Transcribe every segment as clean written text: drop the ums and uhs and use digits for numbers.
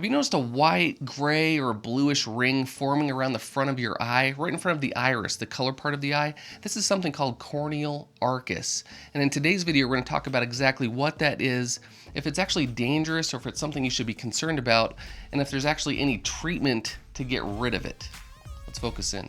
Have you noticed a white, gray, or bluish ring forming around the front of your eye, right in front of the iris, the color part of the eye? This is something called corneal arcus. And in today's video, we're going to talk about exactly what that is, if it's actually dangerous or if it's something you should be concerned about, and if there's actually any treatment to get rid of it. Let's focus in.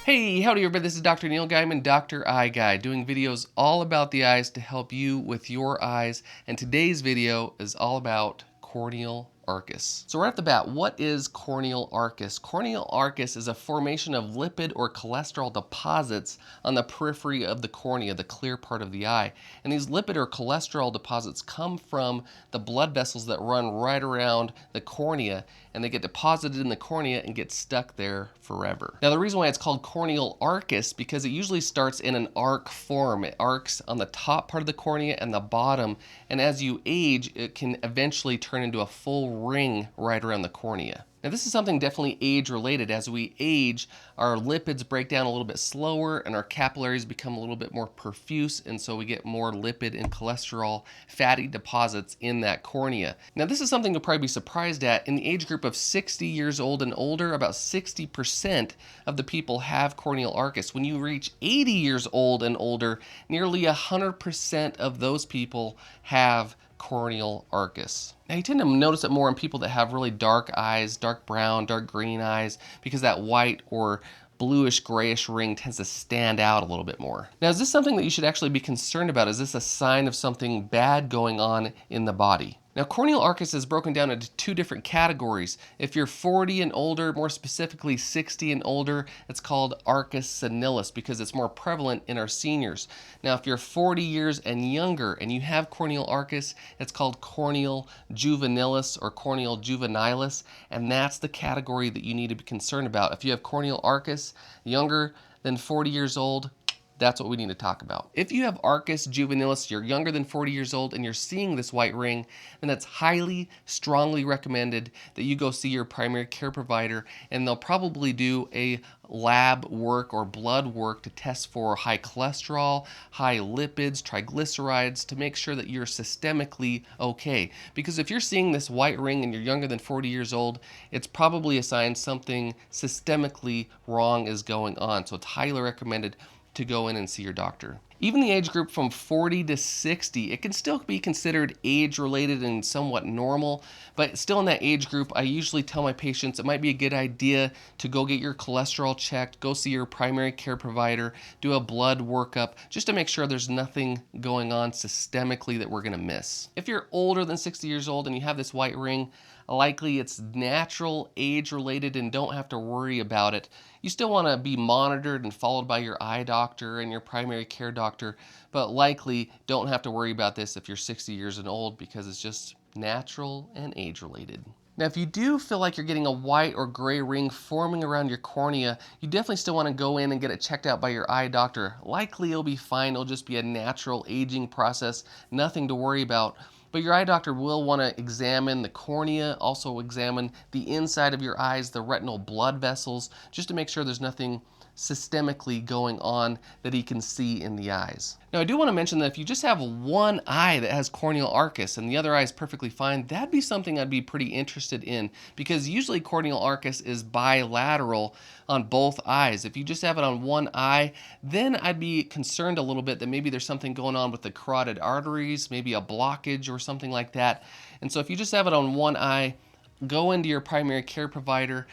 Hey, howdy everybody, this is Dr. Neil Gaiman, Dr. EyeGuy, doing videos all about the eyes to help you with your eyes. And today's video is all about corneal arcus. So right off the bat, what is corneal arcus? Corneal arcus is a formation of lipid or cholesterol deposits on the periphery of the cornea, the clear part of the eye. And these lipid or cholesterol deposits come from the blood vessels that run right around the cornea, and they get deposited in the cornea and get stuck there forever. Now the reason why it's called corneal arcus, because it usually starts in an arc form. It arcs on the top part of the cornea and the bottom, and as you age, it can eventually turn into a full ring right around the cornea. Now this is something definitely age related. As we age, our lipids break down a little bit slower and our capillaries become a little bit more profuse, and so we get more lipid and cholesterol fatty deposits in that cornea. Now this is something you'll probably be surprised at. In the age group of 60 years old and older, about 60% of the people have corneal arcus. When you reach 80 years old and older, nearly 100% of those people have corneal arcus. Now you tend to notice it more in people that have really dark eyes, dark brown, dark green eyes, because that white or bluish grayish ring tends to stand out a little bit more. Now is this something that you should actually be concerned about? Is this a sign of something bad going on in the body? Now corneal arcus is broken down into two different categories. If you're 40 and older, more specifically 60 and older, it's called Arcus Senilis because it's more prevalent in our seniors. Now if you're 40 years and younger and you have corneal arcus, it's called Corneal Juvenilis or Corneal Juvenilis, and that's the category that you need to be concerned about. If you have corneal arcus younger than 40 years old, that's what we need to talk about. If you have Arcus Juvenilis, you're younger than 40 years old, and you're seeing this white ring, then that's highly, strongly recommended that you go see your primary care provider, and they'll probably do a lab work or blood work to test for high cholesterol, high lipids, triglycerides, to make sure that you're systemically okay. Because if you're seeing this white ring and you're younger than 40 years old, it's probably a sign something systemically wrong is going on. So it's highly recommended to go in and see your doctor. Even the age group from 40 to 60, it can still be considered age-related and somewhat normal, but still in that age group, I usually tell my patients it might be a good idea to go get your cholesterol checked, go see your primary care provider, do a blood workup, just to make sure there's nothing going on systemically that we're gonna miss. If you're older than 60 years old and you have this white ring, likely it's natural, age-related, and don't have to worry about it. You still want to be monitored and followed by your eye doctor and your primary care doctor, but likely don't have to worry about this if you're 60 years and old because it's just natural and age-related. Now, if you do feel like you're getting a white or gray ring forming around your cornea, you definitely still want to go in and get it checked out by your eye doctor. Likely it'll be fine, it'll just be a natural aging process, nothing to worry about. But your eye doctor will want to examine the cornea, also examine the inside of your eyes, the retinal blood vessels, just to make sure there's nothing systemically going on that he can see in the eyes. Now I do want to mention that if you just have one eye that has corneal arcus and the other eye is perfectly fine, that'd be something I'd be pretty interested in, because usually corneal arcus is bilateral on both eyes. If you just have it on one eye, then I'd be concerned a little bit that maybe there's something going on with the carotid arteries, maybe a blockage or something like that. And so if you just have it on one eye, go into your primary care provider,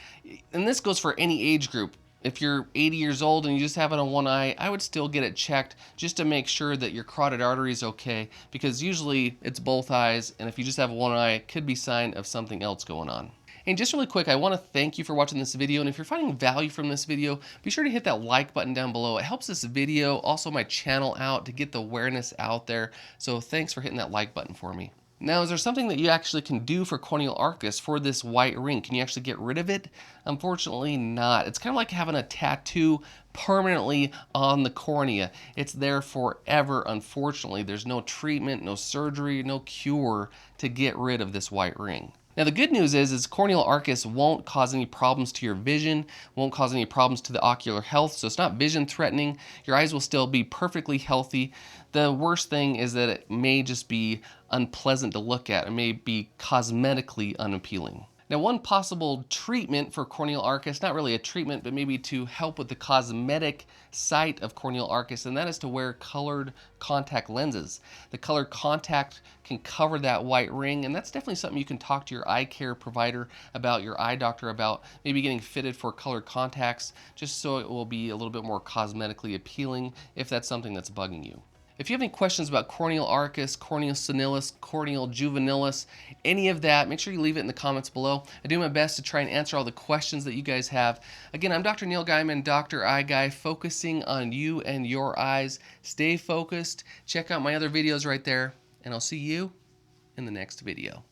and this goes for any age group. If you're 80 years old and you just have it on one eye, I would still get it checked just to make sure that your carotid artery is okay, because usually it's both eyes, and if you just have one eye, it could be a sign of something else going on. And just really quick, I want to thank you for watching this video, and if you're finding value from this video, be sure to hit that like button down below. It helps this video, also my channel out, to get the awareness out there, so thanks for hitting that like button for me. Now, is there something that you actually can do for corneal arcus, for this white ring? Can you actually get rid of it? Unfortunately not. It's kind of like having a tattoo permanently on the cornea. It's there forever, unfortunately. There's no treatment, no surgery, no cure to get rid of this white ring. Now the good news is corneal arcus won't cause any problems to your vision, won't cause any problems to the ocular health, so it's not vision threatening. Your eyes will still be perfectly healthy. The worst thing is that it may just be unpleasant to look at. It may be cosmetically unappealing. Now, one possible treatment for corneal arcus, not really a treatment, but maybe to help with the cosmetic site of corneal arcus, and that is to wear colored contact lenses. The colored contact can cover that white ring, and that's definitely something you can talk to your eye care provider about, your eye doctor about, maybe getting fitted for colored contacts, just so it will be a little bit more cosmetically appealing if that's something that's bugging you. If you have any questions about corneal arcus, corneal senilis, corneal juvenilis, any of that, make sure you leave it in the comments below. I do my best to try and answer all the questions that you guys have. Again, I'm Dr. Neil Gaiman, Dr. EyeGuy, focusing on you and your eyes. Stay focused. Check out my other videos right there, and I'll see you in the next video.